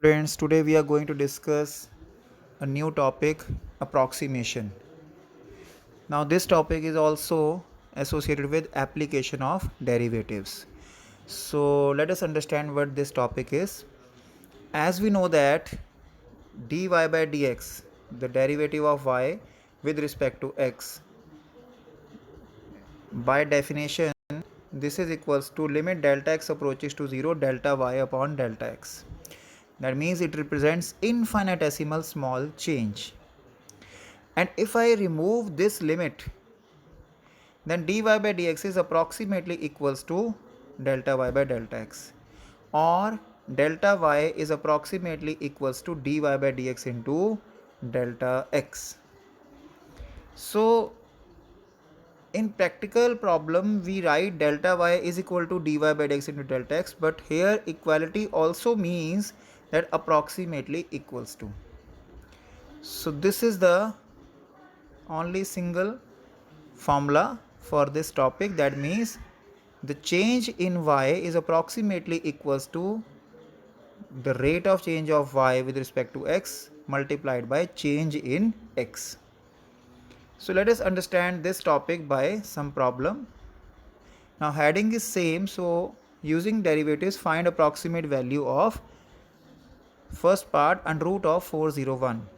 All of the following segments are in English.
Friends, today we are going to discuss a new topic, approximation. Now, this topic is also associated with application of derivatives. So, let us understand what this topic is. As we know that dy by dx, the derivative of y with respect to x, by definition, this is equals to limit delta x approaches to 0 delta y upon delta x. That means it represents infinitesimal small change. And if I remove this limit, then dy by dx is approximately equals to delta y by delta x, or delta y is approximately equals to dy by dx into delta x. So in practical problem we write delta y is equal to dy by dx into delta x, but here equality also means that approximately equals to. So this is the only single formula for this topic. That means the change in y is approximately equals to the rate of change of y with respect to x multiplied by change in x. So let us understand this topic by some problem. Now heading is same, so using derivatives find approximate value of first part under root of 401.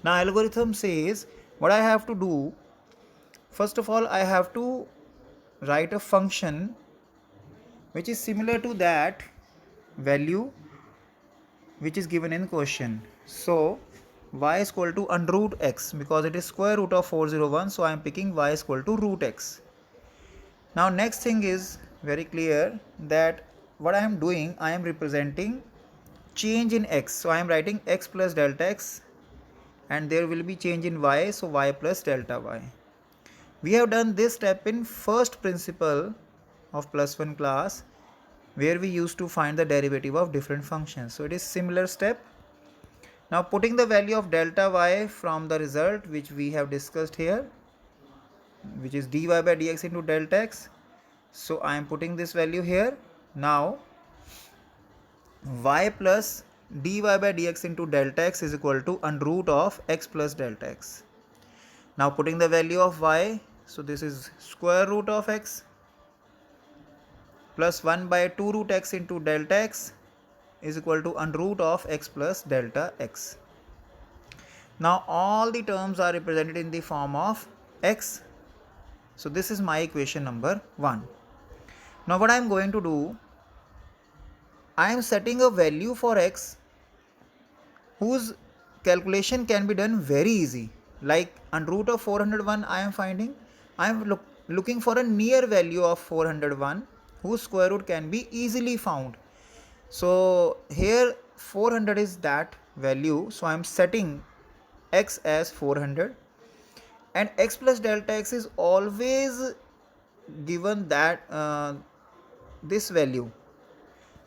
Now algorithm says what I have to do. First of all, I have to write a function which is similar to that value which is given in question. So y is equal to under root x, because it is square root of 401, so I am picking y is equal to root x. Now next thing is very clear that what I am doing, I am representing change in x, so I am writing x plus delta x, and there will be change in y, so y plus delta y. We have done this step in first principle of plus 1 class, where we used to find the derivative of different functions. So it is similar step. Now putting the value of delta y from the result which we have discussed here, which is dy by dx into delta x. So I am putting this value here. Now y plus dy by dx into delta x is equal to under root of x plus delta x. Now putting the value of y, so this is square root of x plus 1 by 2 root x into delta x is equal to under root of x plus delta x. Now all the terms are represented in the form of x. So this is my equation number 1. Now what I am going to do, I am setting a value for x whose calculation can be done very easy. Like under root of 401 I am finding, I am looking for a near value of 401 whose square root can be easily found. So here 400 is that value, so I am setting x as 400, and x plus delta x is always given that this value,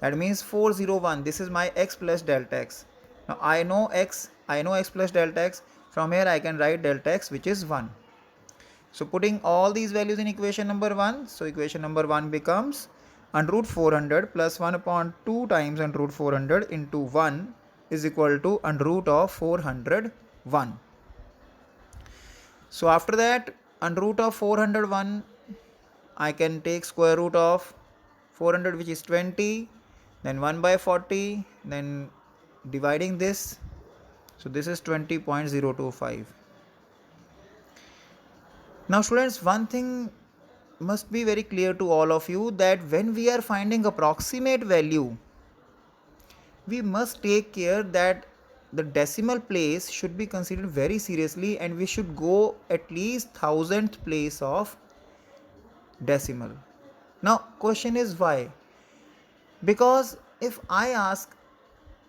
that means 401. This is my x plus delta x. Now I know x plus delta x. From here I can write delta x, which is 1. So putting all these values in equation number 1, so equation number 1 becomes under root 400 plus 1 upon 2 times under root 400 into 1 is equal to under root of 401. So after that, under root of 401, I can take square root of 400, which is 20, then 1 by 40, then dividing this, so this is 20.025. Now students, one thing must be very clear to all of you, that when we are finding approximate value, we must take care that the decimal place should be considered very seriously, and we should go at least 1000th place of decimal. Now question is why? Because if I ask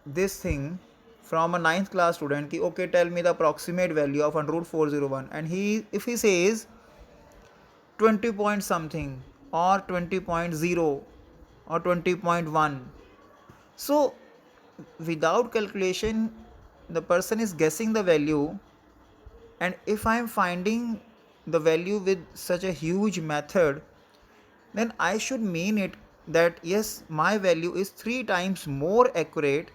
this thing from a 9th class student ki, okay, tell me the approximate value of under root 401, and if he says 20 point something or 20.0 or 20.1, so without calculation the person is guessing the value, and if I am finding the value with such a huge method, then I should mean it that yes, my value is 3 times more accurate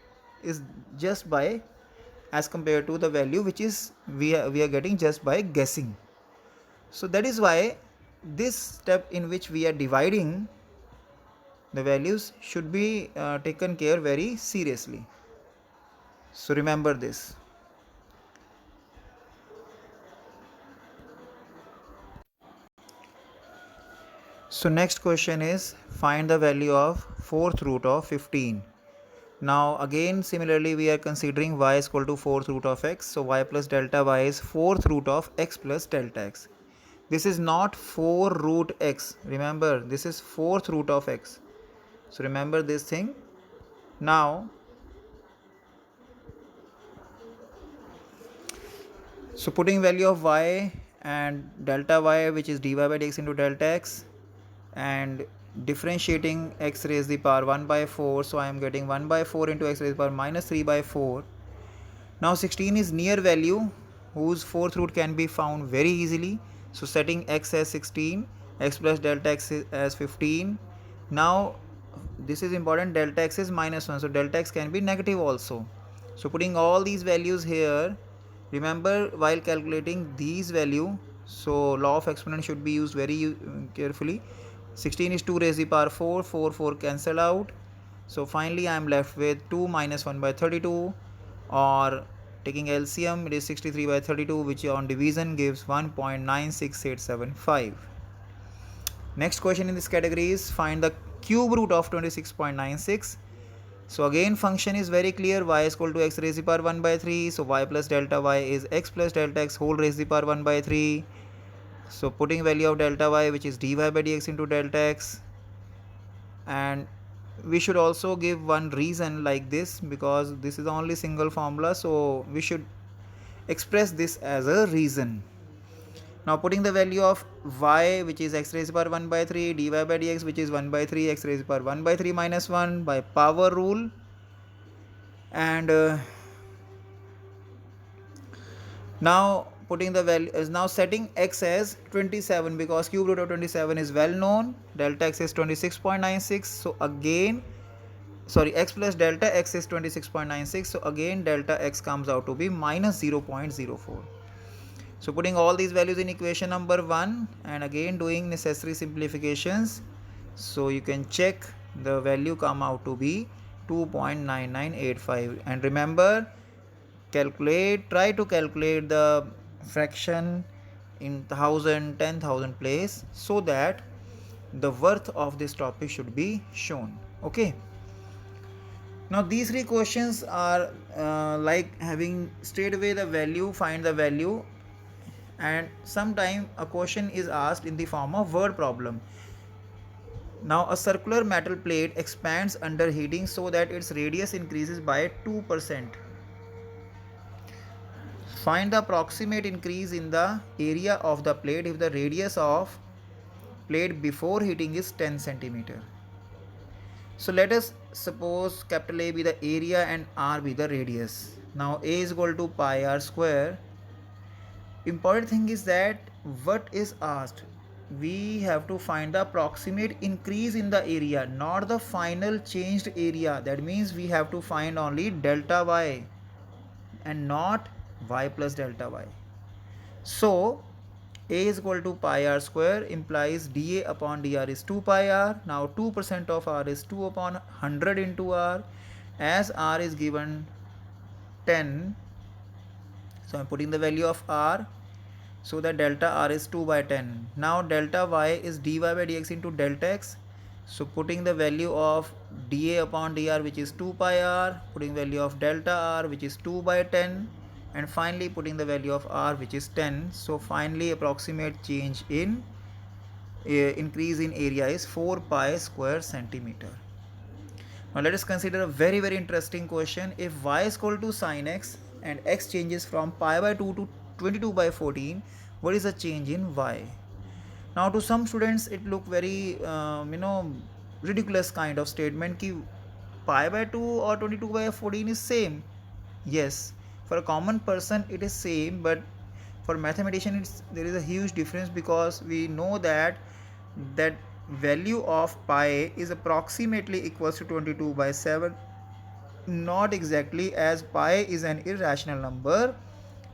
is just by, as compared to the value which is we are getting just by guessing. So that is why this step in which we are dividing the values should be taken care very seriously. So remember this. So next question is, find the value of fourth root of 15. Now again similarly we are considering y is equal to fourth root of x. So y plus delta y is fourth root of x plus delta x. This is not 4 root x. Remember, this is fourth root of x. So remember this thing. Now, so putting value of y and delta y, which is dy by dx into delta x, and differentiating x raised to the power 1 by 4. So I am getting 1 by 4 into x raised to the power minus 3 by 4. Now 16 is near value whose fourth root can be found very easily. So setting x as 16, x plus delta x as 15. Now this is important, delta x is minus 1, so delta x can be negative also. So putting all these values here, remember while calculating these value, so law of exponent should be used very carefully. 16 is 2 raised to the power 4, 4 cancel out. So finally I am left with 2 minus 1 by 32, or taking LCM it is 63 by 32, which on division gives 1.96875. Next question in this category is, find the cube root of 26.96. So again function is very clear, y is equal to x raised to the power 1 by 3. So y plus delta y is x plus delta x whole raised to the power 1 by 3. So putting value of delta y, which is dy by dx into delta x, and we should also give one reason like this, because this is the only single formula, so we should express this as a reason. Now putting the value of y, which is x raised to the power 1 by 3, dy by dx, which is 1 by 3, x raised to the power 1 by 3 minus 1 by power rule, and now putting the value is now setting x as 27, because cube root of 27 is well known, delta x is 26.96. so again, sorry, x plus delta x is 26.96, so again delta x comes out to be minus 0.04. So putting all these values in equation number 1 and again doing necessary simplifications, so you can check the value come out to be 2.9985. and remember, try to calculate the fraction in 1000, 10,000 place, so that the worth of this topic should be shown. Okay. Now these three questions are like having straight away the value, find the value, and sometime a question is asked in the form of word problem. Now a circular metal plate expands under heating so that its radius increases by 2%. Find the approximate increase in the area of the plate if the radius of plate before heating is 10 centimeter. So let us suppose capital A be the area and R be the radius. Now A is equal to pi r square. Important thing is that what is asked, we have to find the approximate increase in the area, not the final changed area. That means we have to find only delta y and not y plus delta y. So A is equal to pi r square implies dA upon dr is 2 pi r. Now 2% of r is 2 upon 100 into r. As r is given 10, so I am putting the value of r, so that delta r is 2 by 10. Now delta y is dy by dx into delta x. So putting the value of dA upon dr, which is 2 pi r, putting value of delta r, which is 2 by 10, and finally putting the value of r, which is 10. So finally approximate change in increase in area is 4 pi square centimeter. Now let us consider a very interesting question. If y is equal to sin x and x changes from pi by 2 to 22 by 14, what is the change in y? Now to some students it look very ridiculous kind of statement ki pi by 2 or 22 by 14 is same. Yes, for a common person it is same, but for mathematician there is a huge difference, because we know that value of pi is approximately equals to 22 by 7, not exactly, as pi is an irrational number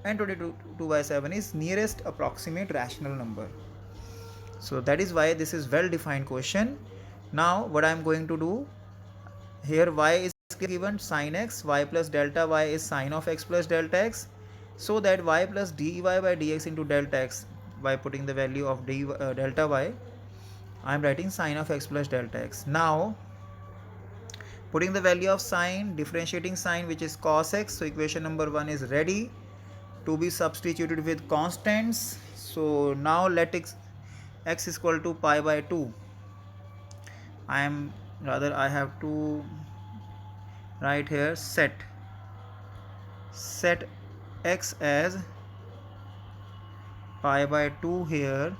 and 22 by 7 is nearest approximate rational number. So that is why this is well defined question. Now what I am going to do here, y is given sin x, y plus delta y is sin of x plus delta x, so that y plus dy by dx into delta x, by putting the value of delta y, I am writing sin of x plus delta x. Now putting the value of sine, differentiating sine, which is cos x, so equation number 1 is ready to be substituted with constants. So now let x is equal to pi by 2. I have to write here set x as pi by 2 here,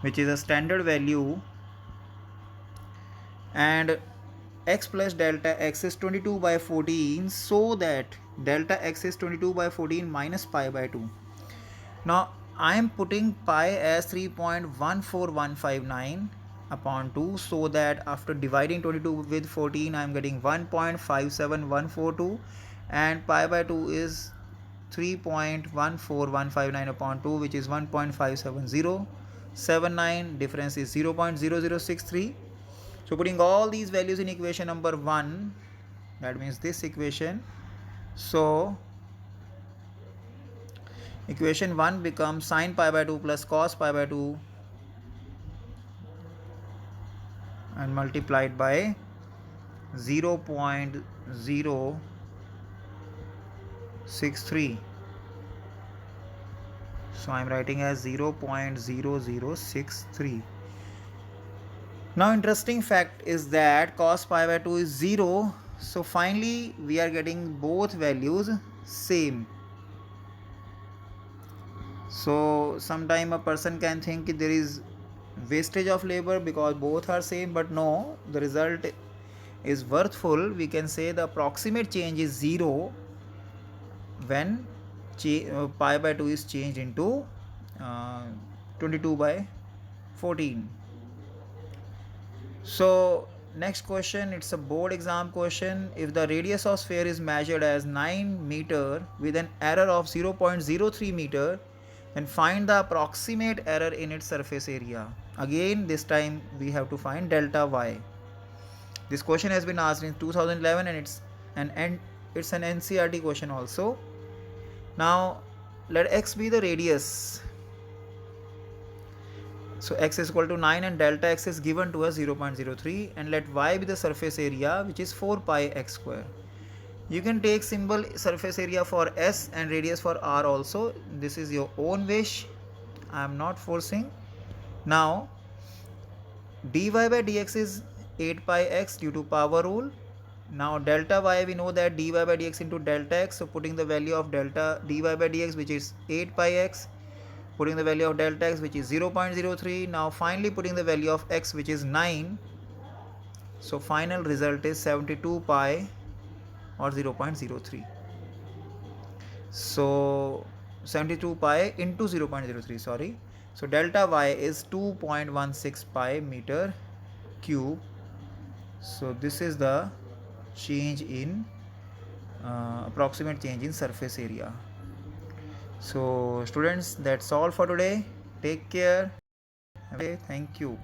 which is a standard value, and x plus delta x is 22 by 14, so that delta x is 22 by 14 minus pi by 2. Now I am putting pi as 3.14159 upon 2, so that after dividing 22 with 14 I am getting 1.57142, and pi by 2 is 3.14159 upon 2, which is 1.57079. Difference is 0.0063. So putting all these values in equation number 1, that means this equation, so equation 1 becomes sin pi by 2 plus cos pi by 2 and multiplied by 0.063. So I am writing as 0.0063. Now interesting fact is that cos pi by 2 is 0. So finally we are getting both values same. So sometime a person can think there is wastage of labor because both are same, but no, the result is worthful. We can say the approximate change is 0 when pi by 2 is changed into 22 by 14. So next question, it's a board exam question. If the radius of sphere is measured as 9 meter with an error of 0.03 meter, then find the approximate error in its surface area. Again, this time we have to find delta y. This question has been asked in 2011 and it's an NCERT question also. Now let x be the radius. So x is equal to 9 and delta x is given to us 0.03, and let y be the surface area, which is 4 pi x square. You can take symbol surface area for S and radius for R also. This is your own wish. I am not forcing. Now dy by dx is 8 pi x due to power rule. Now delta y, we know that dy by dx into delta x. So putting the value of delta dy by dx, which is 8 pi x, putting the value of delta x, which is 0.03. Now finally putting the value of x, which is 9. So final result is 72 pi or 0.03. So 72 pi into 0.03, sorry. So delta y is 2.16 pi meter cube. So this is the change in approximate change in surface area. So students, that's all for today. Take care. Thank you.